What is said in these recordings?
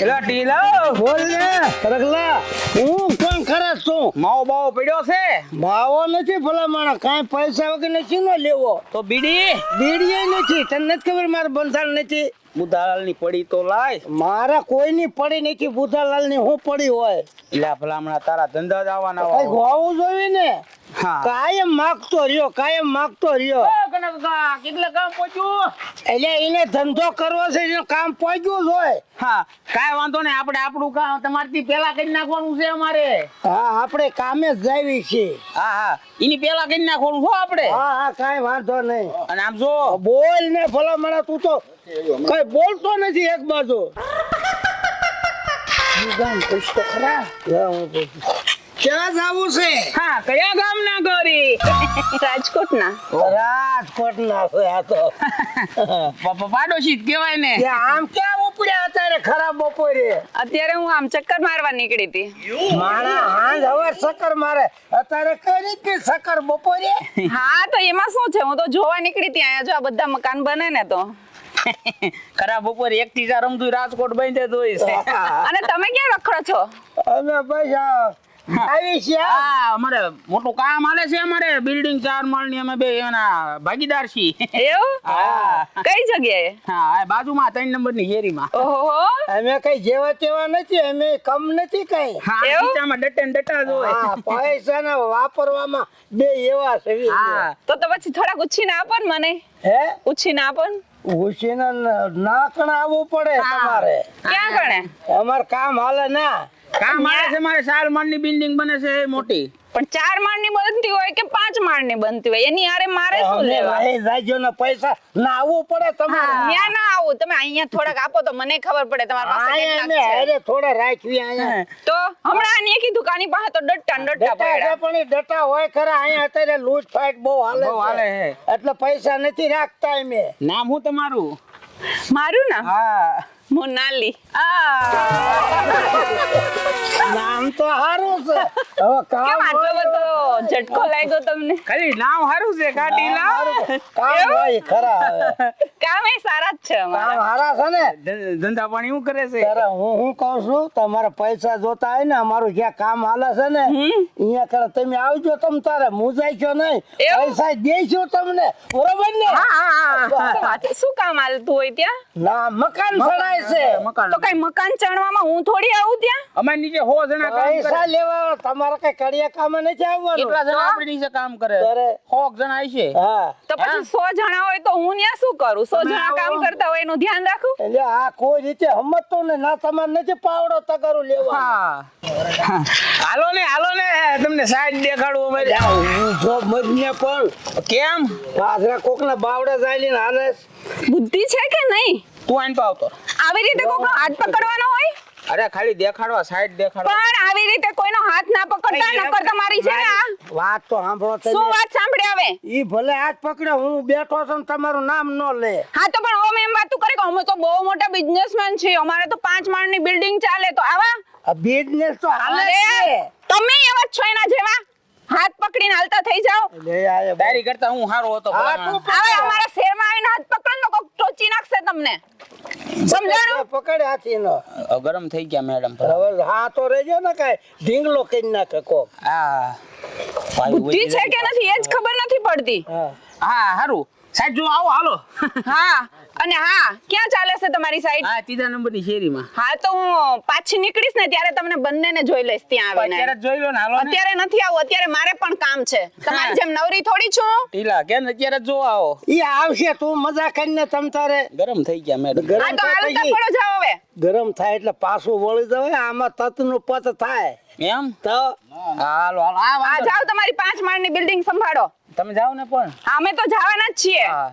એલા ટીલો બોલ ને રગલા, હું કોણ ખરાબ છું? માવો બાવો પડ્યો છે માવો નથી ભલા માણસ, કાંઈ પૈસા વગર નથી નો લેવો. તો બીડી બીડીએ નથી, તને નથી ખબર મારે બંધારણ નથી. બુધાલાલ ની પડી તો લાય. મારા કોઈની પડી નથી, બુધાલાલ ની હું પડી હોય. એટલે ભલામણા તારા ધંધા જ આવવાના કઈ હોવું જોઈએ ને. હા કાયમ માગતો રહ્યો, કાયમ માગતો રહ્યો. કનકા કેટલે કામ પહોંચ્યું? એટલે એને ધંધો કરવો છે, એનું કામ પહોંચ્યું જ હોય. હા કાઈ વાંધો નહીં, આપણે આપણું કામ તમારથી પેલા કરી નાખવાનું છે અમારે. હા, આપણે કામે જ જાવી છે. હા હા એની પેલા કરી નાખવાનું છો આપણે. હા હા, કાંઈ વાંધો નહીં. અને આમ જો બોલ ને ભલા માણસ, તું તો કઈ બોલતો નથી એક બાજુ. ક્યાં જાવું છે? હા કયા ગામ ના ગોરી? રાજકોટ ના. રાજકોટ ના હોય આ તો. પાડોશી જ કહેવાય ને. કે આમ ક્યાં ઉપડ્યા અત્યારે ખરાબ બપોરે? અત્યારે હું આમ ચક્કર મારવા નીકળી હતી. માણા હાંજ હવે સકર મારે, અત્યારે કઈ રીતે સકર બપોરે? હા તો એમાં શું છે, હું તો જોવા નીકળી હતી. અહીંયા જો આ બધા મકાન બને ને તો. ખરાબ બપોરે 1 થી 4 રમતું રાજકોટ બંધ જ હોય છે. અને તમે ક્યાં રખડો છો? અમે પૈસા આવી છે. હા અમારે મોટું કામ હાલે છે, અમારે બિલ્ડિંગ 4 માળની અમે બે એના ભાગીદાર છીએ. એવું? હા કઈ જગ્યાએ? હા આ બાજુમાં 3 નંબરની શેરીમાં. ઓહો, અમે કઈ જેવા તેવા નથી, અમે કમ નથી કઈ. હા એવું? ખીચામાં ડટે ને ડટા જ હોય. હા, પૈસા ને વાપરવામાં બે એવા છે. હા તો પછી થોડાક ઉછીને આપો ને મને. હે, ઉછીને આપો ને. ઉછીને નાકણ આવવું પડે તમારે. ક્યાં ગણે? અમાર કામ હાલે ના. કામ હાલે છે, મારે 4 માળની બિલ્ડિંગ બને છે મોટી. પણ 4 માળની બનતી હોય કે 5 માળની બનતી હોય, એની હારે મારે શું અમે લેવા? રહી જાજો ને પૈસા ના આવવું પડે તમારે. ત્યાં ના આવું, તમે અહીંયા થોડાક આપો તો મને ખબર પડે તમારા પાસે આયા અમે કેટલાક છે. હારે થોડા રાખવી આયા. તો હમણાં આની એકી દુકાની પાસે તો ડટ્ટા ને ડટ્ટા ડટા છે પડ્યા. પણ ઈ ડટા હોય ખરા, અહીંયા અત્યારે લૂંટ ફાટ બહુ હાલે બહુ હાલે છે. છે. એટલે પૈસા નથી રાખતા અમે. નામ હું તમારું? મારું નામ હા મોનાલી. નામ તો સારું છે. હવે કામ કેમ આટલો હોય બધો ઝટકો લાગ્યો તમને? ખાલી નામ સારું છે કાટીલા. કામ હોય ખરા હવે. કામ એ સારા જ છે કામ અમારા. હારા છે ને. ધંધા પાણી શું કરે છે? ત્યારે હું કહું છું, તમારે પૈસા જોતા હોય ને, અમારું જ્યાં કામ હાલે છે ને અહીંયા કરે, તમે આવજો. તમ તારે મુંજાઈશો નહીં, એવું? પૈસા દઈશું તમને, બરોબર ને? શું વાત છે? શું કામ હાલતું હોય ત્યાં? ના, મકાન સડાય છે. મકાન તો કઈ મકાન ચણવામાં હું થોડી આવું ત્યાં? અમારે નીચે 100 જણા કામ કરે. પૈસા લેવા તમારે કઈ કડિયા કામ નથી આવવાનું. કેટલા જણા આપણી નીચે કામ કરે? કરે. 100 જણા છે. હા, તો પછી 100 જણા હોય તો હું ત્યાં શું કરું? 100 તમે જણા આવો. કામ કરતા હોય એનું ધ્યાન રાખું. એટલે આ કોઈ રીતે સમજતો ને ના, તમારે નથી પાવડો તગારું લેવા. હા હાલો ને તમને સાઈડ દેખાડું અમારે. જો મજને પણ કેમ પાછરા કોકના બાવડા ચાલીને હાલે છે. બુદ્ધિ છે કે નહીં? તું આઈને પાવતો? આવી રીતે કોઈનો હાથ પકડવાનો હોય? અરે ખાલી દેખાડવા, સાઈડ દેખાડવા. પણ આવી રીતે કોઈનો હાથ ના પકડતા, નકર તમારી છે ને આ. વાત તો સાંભળો શું તમે. વાત સાંભળે હવે? ઈ ભલે હાથ પકડે, હું બેઠો છું ને તમારું નામ ન લે. હા તો પણ ઓમ એમ વાતું કરે કે અમે તો બહુ મોટા બિઝનેસમેન છીએ, અમારે તો 5 માળની બિલ્ડિંગ ચાલે, તો આવા આ બિઝનેસ તો હાલે જ અરે છે. તમે એવા જ છો એના જેવા, હાથ પકડીને હાલતા થઈ જાઓ. લે આયા બા. તારી કરતા હું હારો હતો. હા, તું હવે અમારા શહેરમાં આવીને હાથ પકડો ને તો કોક ટોચી નાખશે તમને. સમજાણું? પકડે હાથીનો. ગરમ થઈ ગયા મેડમ. હવે હા તો રહેજો ને, કાંઈ ઢીંગલો કરી નાખે કોક. હા બુદ્ધિ છે કે નથી એ જ ખબર નથી પડતી. હા, હા હારું સાઈડ જો આવો હાલો. હા અને હા, ક્યાં ચાલે છે તમારી સાઈડ? હા 3 નંબરની શેરીમાં. હા તો હું પાછી નીકળીશ ને ત્યારે તમને બંનેને જોઈ લઈશ ત્યાં અત્યારે આવીને. જ જોઈ લો ને હાલો ને. અત્યારે નથી આવું, અત્યારે મારે પણ કામ છે. તમારી જેમ નવરી થોડી છું. ઢીલા કેમ અત્યારે જ જો આવો. ઈ આવશે, તું મજા કરીને તમ તારે. ગરમ થઈ ગયા મેડમ. ગરમ હા તો તો હાલો થઈ તો ગઈ. પડો જાઓ હવે. ગરમ થાય એટલે પાછું વળી જવાય. આમાં તતનું પત થાય એમ તો. હાલો હાલો આ આ વાંધો જાઓ તમારી 5 માળની બિલ્ડિંગ સંભાળો. નહીં. તમે જાઓ ને પણ. હા, અમે તો જવાના જ છીએ. હા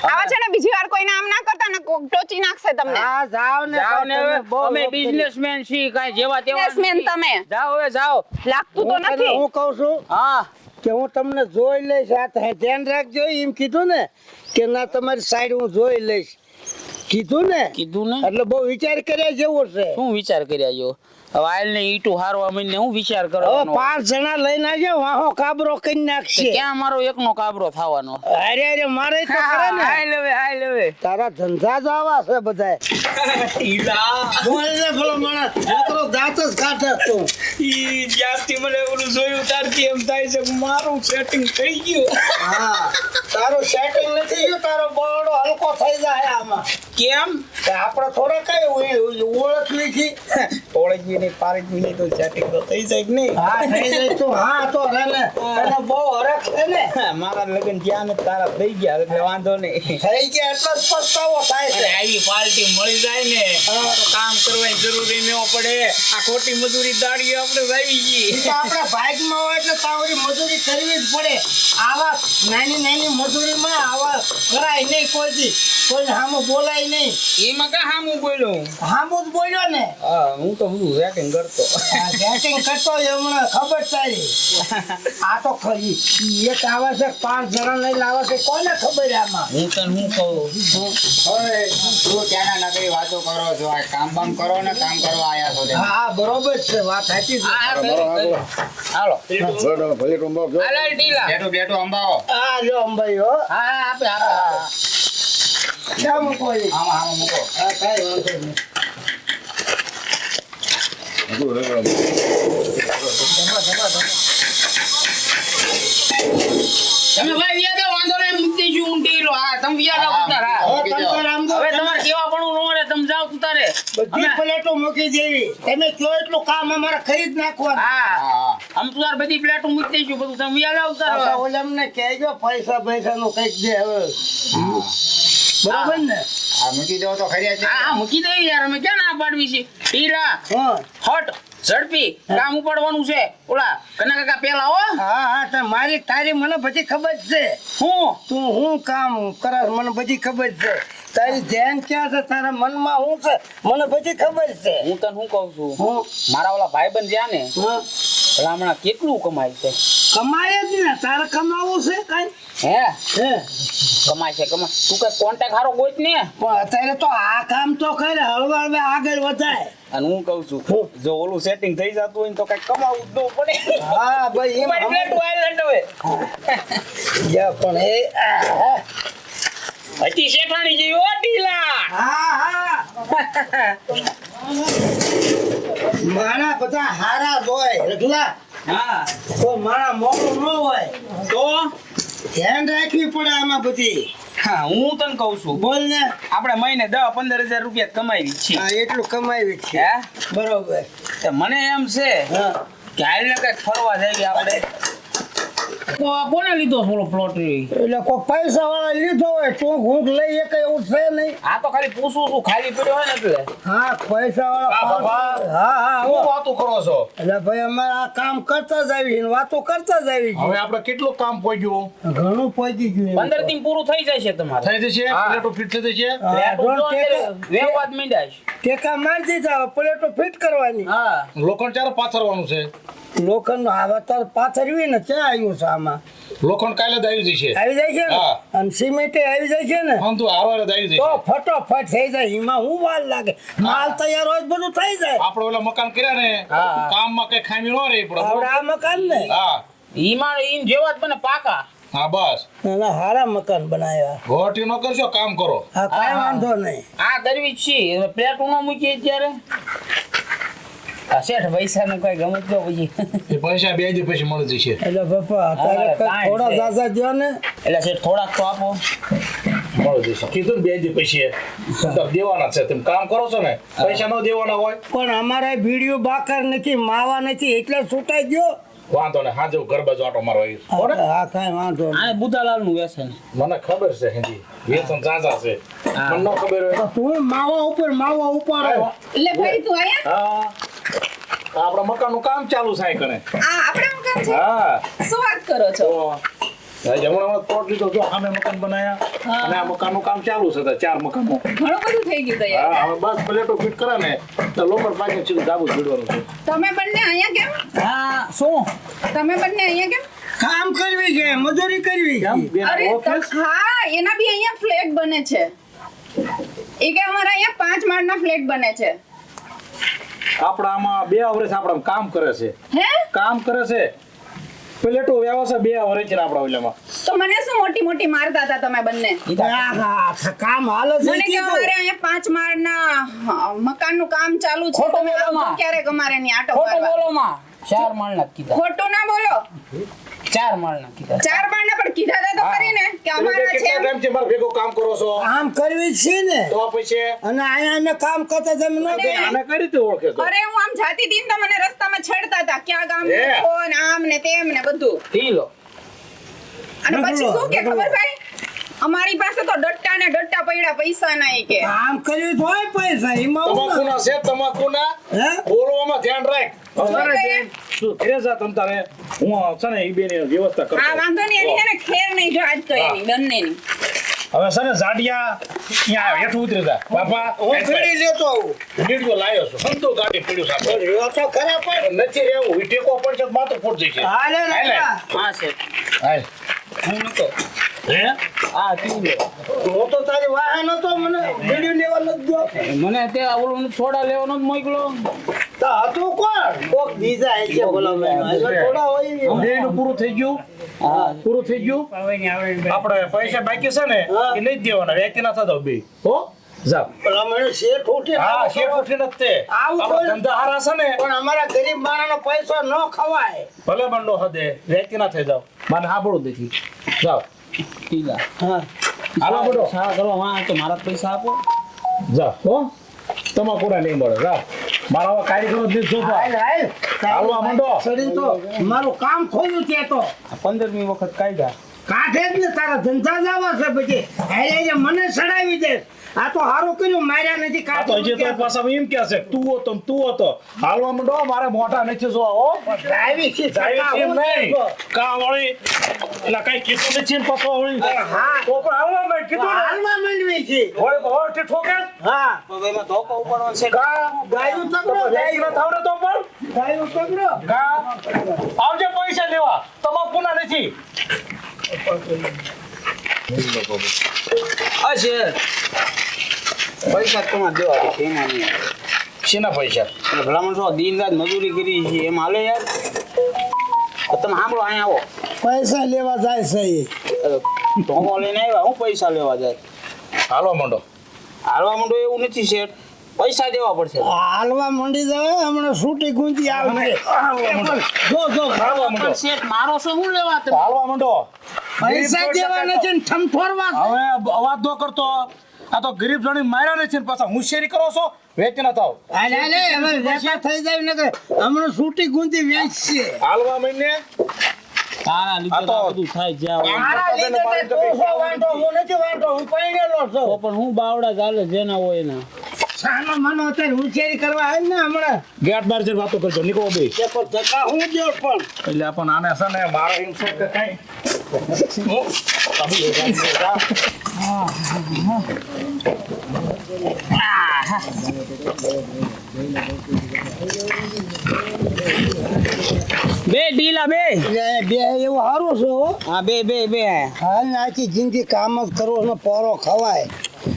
આવા છે ને બીજી વાર કોઈ નામ ના કરતા ને કોક ટોચી નાખશે તમને. હા, જાઓ ને. જાઓ ને હવે. તમે બહુ અમે વાત કરી. બિઝનેસમેન છીએ, કાઈ જેવા તેવા બિઝનેસમેન નથી. તમે. જાઓ હવે જાઓ. લાગતું તો હું તને નથી. હું કહું છું હા કે હું તમને જોઈ લઈશ. આ ધ્યાન રાખજો એમ કીધું ને, કે ના તમારી સાઈડ હું જોઈ લઈશ. કીધું ને કીધું ને એટલે બહુ વિચાર કર્યા જેવો છે. શું વિચાર કર્યા જો હવે આયલ ને ઈટું હારવા મને હું વિચાર હવે કરવાનો 5 જણા લઈને આવજો, વાહો કાબરો કરી તો નાખશે. ક્યાં મારો એકનો કાબરો થવાનો અરે અરે મારે તો ખરા ને. હાલ હવે તારા ધંધા જ આવા છે બધાય. બોલ ને ભલો માણસ, છોકરો દાંત જ કાઢે તું. ઈ જ્યાંથી મને ઓલું જોયું ત્યારથી એમ થાય છે કે મારું સેટિંગ થઈ ગયું હા, તારું સેટિંગ નથી થયું, તારો બોરડો હલકો થઈ જાય આમાં. કેમ કે આપણે થોડા કઈ ઓળખવી છે. ઓળખી નહીં પારખી નહીં તો સેટિંગ તો થઈ જાય કે નહીં હા થઈ જાય તું. હા તો રે ને તને બહુ હરખ છે ને. મારા લગ્ન જ્યાં ને તારા થઈ ગયા એટલે વાંધો નહીં થઈ ગયા એટલે જ પસ્તાવો થાય અને છે. આવી પાર્ટી મળી જાય ને તો કામ કરવાની જરૂરી ન પડે આ ખોટી મજૂરી દાડીઓ આપણે વાવી ઈ ગઈ તો આપણા ભાગમાં હોય એટલે તાવરી મજૂરી કરવી જ પડે. આવા નાની નાની મજૂરીમાં આવા કરાય નહીં કોઈ દી, કોઈ સામું બોલાય નહીં. એમાં કા હામું બોલ્યો સામું જ બોલ્યો ને. હા હું તો બધું રેટિંગ કરતો બેટિંગ કરતો હોય હમણાં ખબર તારી. આ તો ખરી એક આવે છે 5 જણા લઈને આવે છે, કોને ખબર આમાં. હું તને શું કહું હવે તું ત્યાંના નકરી વાતો કરો છો આ કામ બામ કરો ને કામ કરવા આયા છો હા હા બરોબર છે, વાત સાચી છે. હાલો ભલે ટુંબો હાલો ઢીલા બેઠો બેઠો અંબાવો હા જો અંબાઈ હો. હા આપે ક્યાં મૂકો એ? આમાં આમાં મૂકો હા કાંઈ વાંધો નહીં. તમે ભાઈ યાદ વાંધો નહીં મૂકી દઈશું હું ઢીલો હા તમે યાદ આવો તારા હવે તમ તાર આમ જો. હવે તમારે કેવા પણ નો રે તમે જાવ તું તારે બધી પ્લેટો મૂકી દેવી. તમે કયો એટલું કામ અમારે કરી જ નાખવાનું. હા હા આમ તું તાર બધી પ્લેટો મૂકી દઈશું બધું તમે યાદ આવ પાછા તારે ઓલમને કહેજો પૈસા નું કઈક દે હવે. બરોબર ને? આ મૂકી દો તો ખરી છે હા મૂકી દઈએ યાર અમે ક્યાં ના પાડવી છે ઢીલા હા હટ ઝડપી કામ ઉપાડવાનું છે ઓલા કના કાકા પેલા હો હા હા તો મારી તારી મને બધી ખબર છે. હું તું હું કામ કરસ મને બધી ખબર છે. તારી ધ્યાન ક્યાં છે, તારા મનમાં શું છે મને બધી ખબર છે. હું તને શું કહું છું હું મારા ઓલા ભાઈબંધ જ્યાં ને હા, પેલા હમણાં કેટલું કમાય છે કમાય જ ને. તારે કમાવું છે કઈ? હે હે કમાય છે કમાય તું કઈ કોન્ટેક્ટ હારો ગોત ને પણ અત્યારે તો આ કામ તો કરે હળવા હળવે આગળ વધાય. અને હું કહું છું જો ઓલું સેટિંગ થઈ જતું હોય ને તો કઈ કમાવું જ ન પડે હા ભાઈ એમ મારી પ્લેટ વાયલેન્ટ હવે જા પણ એ હા હતી શેઠાણી જેવી ઓ ઢીલા હા માણા બધા હારા જ હોય રઘલા. હા તો માણા મોડું ન હોય. તો ધ્યાન રાખવી પડે આમાં બધી. હા હું તને કહું છું બોલ ને. આપણે મહિને 10-15 હજાર રૂપિયા કમાવી છીએ હા એટલું કમાવી છે. હે બરોબર. તો મને એમ છે હા કે હાલને કઈક ફરવા જઈએ આપણે કોને લીધો થોડો પ્લોટ એટલે કોઈ પૈસા વાળા લીધો હોય તો હું લઈ એક એવું છે નહીં. આ તો ખાલી પૂછું છું ખાલી પડ્યો હોય ને એટલે હા પૈસા વાળા હા હા શું વાતો કરો છો એટલે ભાઈ અમારે આ કામ કરતા જ આવી ને વાતો કરતા જ આવી હવે આપણે કેટલું કામ પહોંચ્યું ઘણું પહોંચી ગયું. 15 દિન પૂરું થઈ જાય છે તમારે થઈ જશે હા. પ્લેટો ફિટ થઈ જશે હા, પ્લેટો ટેકા- વેવાદ મીંડાશ ટેકા મારી દીધા પ્લેટો ફિટ કરવાની. હા લોખંડ ચારે પાથરવાનું છે લોખંડ હવે તાર પાથરવી ને ત્યાં આવ્યું છે આમાં લોખંડ કાલે જ આવી જશે આવી જાય છે ને હા. અને સિમેન્ટે આવી જાય છે ને આમ તો હારવાર જ આવી તો જશે ફટોફટ થઈ જાય. એમાં હું વાર લાગે માલ તૈયાર હોય તો બધું થઈ જાય. આપણે ઓલા મકાન કર્યા ને હા. કામમાં કઈ ખામી ન રહી પડે આપણે આ મકાન ને હા ઈમાં ઈન જેવા જ બને પાકા હા બસ એના હારા મકાન બનાવ્યા. ઘોટી ન કરશો કામ કરો હા કાંઈ વાંધો નહીં. આ કરવી જ છે પ્લેટ ન મૂકીએ ત્યારે આ શેઠ પૈસાનું કઈ ગમત જો પછી એ પૈસા 2 દી પછી મળી જશે એટલે બાપા અત્યારે હા, કંઈક કાંઈ થોડા છે. દાદા દ્યો ને. એટલે શેઠ થોડાક તો આપો મળી જશે કીધું ને 2 દી પછી તમને દેવાના છે તમે કામ કરો છો ને પૈસા ન દેવાના હોય પણ અમારે ભીડિયું બાકર નથી માવા નથી એટલે છૂટાઈ ગયો. વાંધો ને હાજર ઘર બાજુ આટો મારો હા કાંઈ વાંધો નહીં. આ બુધાલાલ નું વ્યસન મને ખબર છે હિન્દી વેતન ઝાઝા છે હા. મને ન ખબર હોય તો તું માવા ઉપર આવ્યો. એટલે ભાઈ તું આયા હા આપણા મકાનનું કામ ચાલુ છે અહીં કણે આ આપણે મકાન છે હા શું વાત કરો છો તો હમણાં પ્લોટ લીધો જો સામે મકાન બનાયા અને આ મકાનનું કામ ચાલુ છે તો 4 મકાનો ઘણું બધું થઈ ગયું તૈયાર હા હવે બસ પ્લેટો ફિટ કરે ને તો લોકર પાછળ સીધું ધાબુ જોડવાનું છે તમે બંને અહીંયા કેમ હા શું તમે બંને અહીંયા કેમ કામ કરવી છે મજૂરી કરવી છે. બેન અરે ઓફિસ હા એના બી અહીંયા ફ્લેટ બને છે એ કે અમારા અહીંયા 5 માળના ફ્લેટ બને છે. આપણા આમાં 2 વર્ષ આપણા કામ કરે છે. હે? કામ કરે છે. પ્લેટો વ્યવસાય 2 વર્ષ છે આપણા ઓલામાં. તો મને શું મોટી મોટી મારતા હતા તમે બંને? આહા, કામ હાલે છે મને કે અમારે અહીંયા 5 માળના મકાનનું કામ ચાલુ છે. ખોટું તમે બોલો આવજો માં. ક્યારેક અમારે અહીં આટો ખોટું મારવા. બોલો માં 4 માળના કીધા ખોટું ના બોલો. 4 માળના કીધા 4 માળના પણ કીધા હતા તો કરીને કે તમે અમારા છે. કેટલા ટાઈમથી મારા ભેગો કામ કરો છો? કામ કરવી જ છે ને. તો પછી અને અહીંયા અમે કામ કરતા તમે ન અને- આને કઈ રીતે ઓળખે તો? અરે હું આમ જાતી હતી ને તો મને રસ્તામાં છેડતા હતા ક્યાં ગામ હે? છો ને આમ ને તેમ ને બધું. પી લો અને પછી નકલો, શું કે નકલો. ખબર ભાઈ અમારી પાસે તો ડટ્ટા ને ડટ્ટા પડ્યા પૈસા નહીં કે. કામ કરવી જ હોય પૈસા એમાં હું ના. તમાકુના છે તમાકુના હે? બોલવામાં ધ્યાન રાખ. શું કહે? શું ઘરે જા તમ તારે હું છે ને ઈ બેની વ્યવસ્થા કરતો. હા વાંધો નહીં એની છે ને ખેર નહીં જો આજ કઈ નહીં બંનેની. હવે છે ને જાડિયા અહીંયા હેઠું ઉતરી જા બાપા હું પીડી લેતો આવું. નીડજો લાયો છું સંતો ગાડી પડ્યું સાહેબ રહ્યો તો ખરા પણ. નથી રહેવું ઈ ટેકો પડશે તો માથું ફૂટ જશે હાલે ને હાલે. હા છે હાલ હું નતો હે હા પી લો હું તો તારી વાહન હતો મને પીડી લેવા નથી ગયો. મને તે ઓલું સોડા લેવાનો જ મોકલો તો હતું કોણ? કોક બીજા હશે ભલા માણસ. એટલે થોડા હોય ને. બેયનું પૂરું થઈ ગયું હા પૂરું થઈ ગયું આપણે પૈસા બાકી છે ને હા. એ નહીં જ દેવાના વ્યક્તિ ના થતા બે હો જાવ ભલા માણસ શેઠ ઉઠે હા શેઠ ઉઠીને જ તે આવું આપણા કોઈ- ધંધા હારા છે ને પણ અમારા ગરીબ માણસનો પૈસો ન ખવાય. ભલે બંડો હદે વ્યક્તિ ના થઈ જાવ મને સાંભળું દેખી જાવ પી લા હા. હાલો બધો સારા કરવા વાં તો મારા પૈસા આપો જાવ હો તમાકુના નહીં મળે જાવ મારા હવે કારીગરો જ નહીં જોતા હાલ, હાલ. હાલવા માંડો. સડી તો મારું કામ ખોલ્યું છે તો 15મી વખત કાઢ્યા કાઢે જ ને તારા ધંધા જવા છે પછી હારે જે મને સડાવી દે. આ તો હારું કર્યું માર્યા નથી આ તો હજી તો કાઢું. પાછા એમ કે છે તું હતો હાલવા માંડો મારે મોઢા નથી જોવા હો ડ્રાઈવિંગ છે જાય છતાં એમ હું નહીં નહીં. કા વળી એટલે કઈ કીધું નથી ને પાછો વળી હા. તો પણ હાલવા માંડ કીધું ને હાલમાં માંડવી છે. વળી વળી તે ઠોકે હા. એમાં ધોકો ઉપાડવાનો છે કા ગાયું તગડો, વ્યક્તિ ના થાવડે તો પણ ગાયું તગડો. કા આવજે પૈસા લેવા તમાકુના નથી હશે પૈસા તમારે દેવા છે એમાં નહીં શેના પૈસા એટલે ભલામણ છો દિન રાત મજૂરી કરી છે એમ હાલે યાર તમે સાંભળો અહીંયા આવો પૈસા લેવા જાય છે એ. ધોકો લઈને આવ્યા હું પૈસા લેવા જાય હાલવા માંડો હાલવા માંડો એવું નથી શેઠ પૈસા દેવા પડશે હાલવા મંડી જવાય હમણાં છૂટી ગુંજી આવશે. હાલવા માંડો જો હાલવા માંડો પણ શેઠ મારો શું હું લેવા તમે હાલવા માંડો પૈસા દેવા નથી ને ઠમઠોરવા છે. હવે અવાજ ન કરતો આ તો ગરીબ જણી માર્યા નથી ને પાછા હોશિયારી કરો છો વેચી ના થાવ હાલે, હાલે, હવે વેપાર થઈ જાય ને કે હમણાં છૂટી ગુંજી વેચશે. હાલવા માંડીને તારા લીધે આ તો- તો આ બધું થાય જ્યાં હોય. મારા લીધે તે તું છો વાંઢો, હું નથી વાંઢો, હું પરણેલો છું. તો પણ હું બાવડા ચાલે જેના હોય એના સાનો માનો અત્યારે હોશિયારી કરવા આવે ને હમણાં ગેટ બાર જઈને વાતો કરજો નીકળો બે તે પર ધક્કા હું દ્યો પણ. એટલે પણ આને છે ને મારે એમ છે કે કઈ બે ઢીલા બે બે એવું સારું છે હો. હા બે હાલ ને આખી જિંદગી કામ જ કરવો ને પોરો ખવાય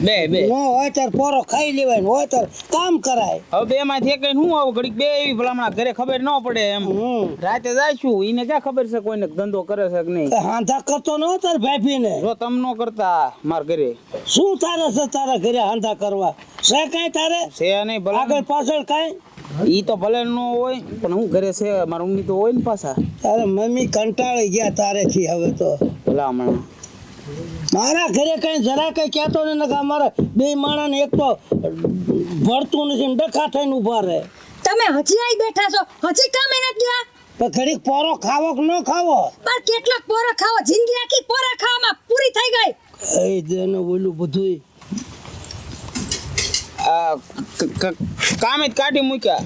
બે ન હોય ત્યારે પોરો ખાઈ લેવાય ને હોય ત્યારે કામ કરાય. હવે બે માંથી એક હું આવું ઘડીક બે એવી ભલામણ ઘરે ખબર ન પડે એમ રાતે જાયશું એને ક્યાં ખબર છે કોઈને ધંધો કરે છે કે નહીં તે હાંધા કરતો ન તાર ભાભીને. જો તમ ન કરતા માર ઘરે શું તારે છે તારા ઘરે હાંધા કરવા છે કાંઈ તારે છે નહીં ભલે આગળ પાછળ કાંઈ? ઈ તો ભલે ન હોય પણ હું ઘરે છે મારા મમ્મી તો હોય ને પાછા તારે મમ્મી કંટાળી ગયા તારેથી હવે તો. ભલામણ મારા ઘરે કઈ જરા કઈ કહેતો ને કે અમારા બે માણસને એક તો ભરતું નથી ને ડખા થઈને ઊભા રહે. તમે હજી અહીં બેઠા છો હજી કામ નથી ગયા તો ઘડીક પોરો ખાવો કે ન ખાવો? પણ કેટલાક પોરા ખાવો જિંદગી આખી પોરા ખાવામાં પૂરી થઈ ગઈ એ જેને ઓલું બધું આ કામે જ કાઢી મૂક્યા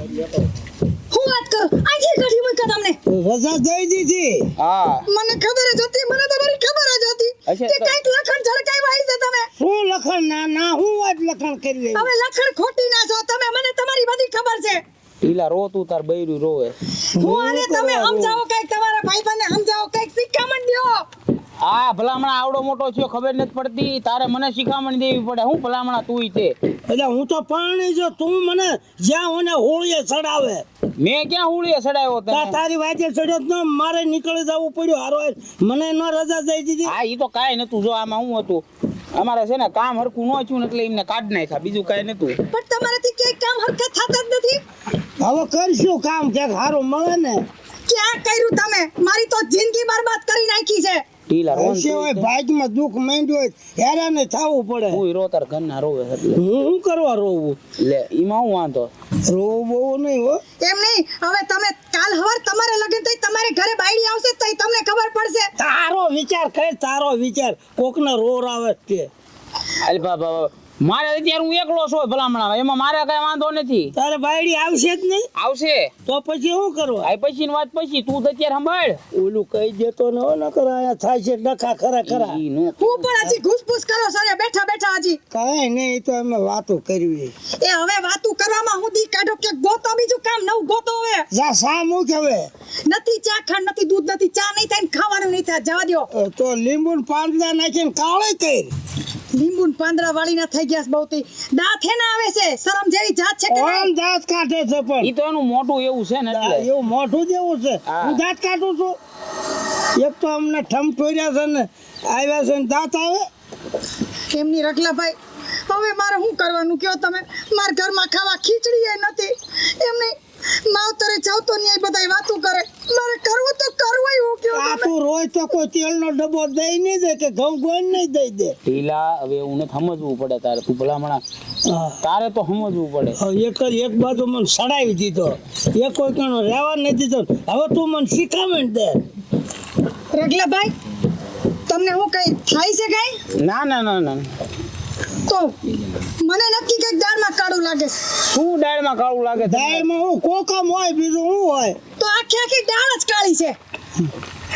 હું વાત કરું આજે ઘડી મૂક્યા તમને રજા દઈ દીધી. હા મને ખબર જ હતી મને તમારી ખબર જ હતી અચ્છા, કે તો- કઈક લખણ ઝળકાવ્યા હશે તમે શું લખણ ના હું વાત લખણ કરી રહી. હવે લખણ ખોટી ના છો તમે મને તમારી બધી ખબર છે ઢીલા રો તું તાર બૈરું રોવે હું આને તમે સમજાવો કઈક તમારા ભાઈબંધને સમજાવો કઈક શિખામણ દ્યો આ ભલામણા આવડો મોટો થયો ખબર નથી પડતી તારે મને શીખામણ દેવી પડે હું ભલામણા તું તે એટલે હું તો પરણી જો તું મને જ્યાં મને હોળીએ ચડાવે મેં ક્યાં હુળીએ સડાયો તને તારી વાજે ચડ્યો તો મારે નીકળી જવું પડ્યું હારો મને ન રજા દઈ દીધી હા ઈ તો કાંઈ નતું જો આમાં હું હતું અમારે છે ને કામ હરખું ન થયું ને એટલે એમને કાઢ નાખ્યા બીજું કાંઈ નતું પણ તમારાથી ક્યાંય કામ હરખા થતા જ નથી હવે કરશું કામ ક્યાંક સારું મળે ને ક્યાં કર્યું તમે મારી તો જિંદગી બરબાદ કરી નાખી છે ઢીલા રોન હશે હોય ભાગમાં દુઃખ માંડ્યું હોય હેરાને થવું પડે હું રોતર ઘરના રોવે એટલે હું શું કરવા રોવું લે ઈમાં હું વાંધો રોવું બહુ નહીં હો એમ નહીં હવે તમે કાલ હવાર તમારે લગન થઈ તમારે ઘરે બાયડી આવશે તો તમને ખબર પડશે તારો વિચાર કઈ તારો વિચાર કોકને રોર આવે છે અલ બાબા મારે અત્યારે હું એકલો છું ભલામણા એમાં મારે કઈ વાંધો નથી તારે બાયડી આવશે જ નહીં આવશે તો પછી શું કરવા આ પછીની વાત પછી તું તો અત્યારે સંભાળ ઓલું કહી દેતો ન હોય નકર આયા થાય છે ડખા ખરા ખરા ઈ નો હું પણ હજી ઘૂસપૂસ કરો સરે બેઠા બેઠા હજી કાંઈ નહીં એ તો અમે વાતો કરવી એ હવે વાતું કરવામાં હું દી કાઢો કે ગોતો બીજું કામ નવું ગોતો હવે જા સા મૂક હવે નથી ચા ખાંડ નથી દૂધ નથી ચા નહીં થાય ને ખાવાનું નહીં થાય જવા દ્યો તો લીંબુ ને પાંદડા નાખીને કાળે કરી લીંબુ ને પાંદડા વાળી ના થઈ ગયા છે બહુતી દાંત હે ના આવે છે શરમ જેવી જાત છે કે કોણ નહીં? દાંત કાઢે છે પણ ઈ તો એનું મોટું એવું છે ને એટલે એવું મોઢું જેવું છે હા. હું દાંત કાઢું છું એક તો અમને ઠમઠોર્યા છે ને આવ્યા છે ને દાંત આવે એમની રગલાભાઈ હવે મારે શું કરવાનું કયો તમે મારા ઘરમાં ખાવા ખીચડી એ નથી એમ નહીં માવતરે જાવ તો ન્યાય બધાય વાતું કરે મારે કરવું તો કરવું હું કયો આ તમે તું રોજ તો કોઈ તેલનો ડબ્બો દઈ નહીં દે કે ઘઉં ગોળ નહીં દઈ દે ઢીલા હવે એવું નથી સમજવું પડે તારે તું ભલામણા હા. તારે તો સમજવું પડે હવે એક બાજુ મને સડાવી દીધો એક કોઈ કણો રહેવા નથી દીધો હવે તું મને શીખામણ દે રગલાભાઈ તમને હું કઈ થાય છે કઈ ના ના ના ના તો મને નક્કી કઈક દાળમાં કાળું લાગે છે શું દાળમાં કાળું લાગે તમને? દાળમાં હું કોકમ હોય બીજું શું હોય તો આખી આખી દાળ જ કાળી છે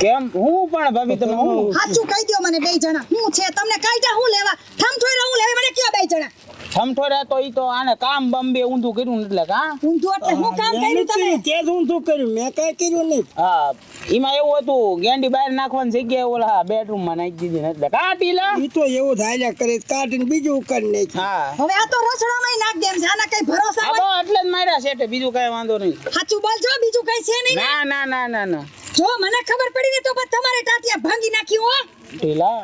કેમ હું પણ ભાભી તમે હું સાચું કહી દો મને બે જણા હું છે તમને કાઢ્યા હું લેવા ઠમઠોઈ હું લેવા મને કયો બે જણા સમઠોર્યા તો ઈ તો આને કામ બમ્બે ઊંધું કર્યું ને એટલે કા ઊંધું એટલે હું કામ કર્યું તમે તે જ ઊંધું કર્યું મેં કઈ કર્યું નહીં હા એમાં એવું હતું ગેંડી બહાર નાખવાની જગ્યાએ ઓલા બેડરૂમ માં નાખી દીધી ને એટલે કા ઢીલા ઈ તો એવું ધાર્યા કરે કાઢીને બીજું ઉકાળી નાખી હા હવે આ તો રસોડામાં નાખ દેમ છે આના કઈ ભરોસા હા હોય બસ એટલે જ માર્યા છે બીજું કઈ વાંધો નહીં સાચું બોલજો બીજું કઈ છે નહીં ને? ના ના ના ના ના જો મને ખબર પડી ને તો પછી તમારે ટાટિયા ભાંગી નાખી હો ઢીલા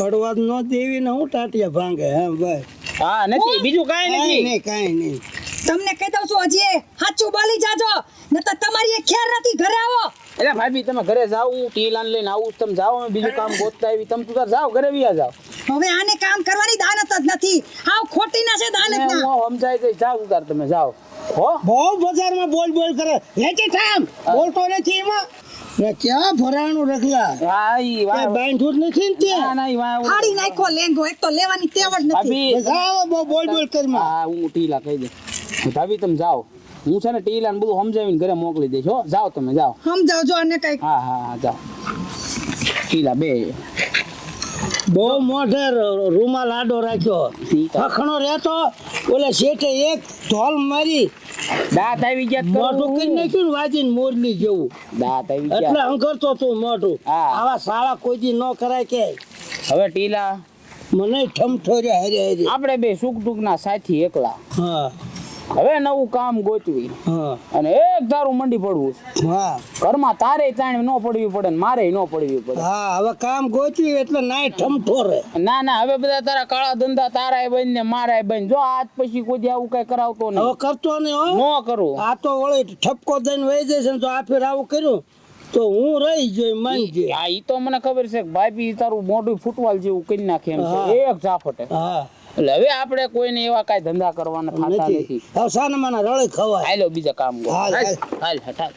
અડવાદ ન દેવી ને હું ટાટિયા ભાંગે હે ભાઈ હા નથી બીજું કઈ કાંઈ નથી નહીં કાંઈ નહીં તમને કહી દઉં છું હજી સાચું બોલી જાજો નતર તમારી એ ખેર નથી ઘરે આવો એટલે ભાભી તમે ઘરે જાઓ હું ટીલાન લઈને આવું તમે જાઓ અમે બીજું કામ ગોતતા આવી તમે તું તાર જાઓ ઘરે વ્યા જાઓ હવે આને કામ કરવાની દાનત જ નથી હાવ ખોટી ના છે દાનત ના હું સમજાય જઈ જાઓ તાર તમે જાઓ હો બહુ બજારમાં બોલ બોલ કરે લેતી થામ બોલતો નથી એમાં ને ક્યાં ભરાણું રખલા હા ઈ વાહ બાંધું જ નથી ને તે ના ના ઈ વાહ ફાડી નાખો લેંગો એક તો લેવાની તેવડ નથી ભાભી જાઓ બહુ બોલ બોલ કરીમાં હા હું ટીલા કહી દે ભાભી તમે જાઓ હું છે ને ટીલા ને બધું સમજાવીને ઘરે મોકલી દઈશ હો જાઓ તમે જાઓ સમજાવજો આને કઈ હા હા હા જાઓ ટીલા બે બહુ મોઢે રૂમાલ આડો રાખ્યો ફખણો રહેતો ઓલે શેઠે એક ઢોલ મારી દાંત આવી ગયા મોઢું કરી નાખ્યું ને વાજીને મોરલી જેવું દાંત આવી એટલે ગયા અંકરતો તું મોઢું હા. આવા શાળા કોઈ દી ન કરાય કે હવે ટીલા મને ઠમઠોર્યા હારે હારે આપણે બે સુખ દુઃખ ના સાથી એકલા હા હવે નવું કામ ગોતવી હા અને એક ધારું મંડી પડવું છે. હા ઘરમાં તારે તાણી ન પડવી પડે ને મારે ન પડવી પડે હા હવે કામ ગોચવી એટલે નાય ઠમઠોરે ના ના હવે બધા તારા કાળા ધંધા તારાય બંધ ને મારાય બંધ જો આજ પછી કોઈ દી આવું કઈ કરાવતો હવે નહીં કરતો નહીં હો ન કરું આ તો વળી ઠપકો દઈને વહી જશે ને તો આ ફેર આવું કર્યું તો હું રહી જોઈ માનજે હા ઈ તો મને ખબર છે કે ભાઈ તારું મોઢું ફૂટવાલ જેવું કરી નાખે એમ હા. છે એક ઝાફટે હા એટલે હવે આપણે કોઈને એવા કાંઈ ધંધા કરવાના થતા નથી નથી હવે સાના માના રળે ખવાય હાલો બીજા કામ ગો હાલ, હાલ હાલ. હાલ હટાલ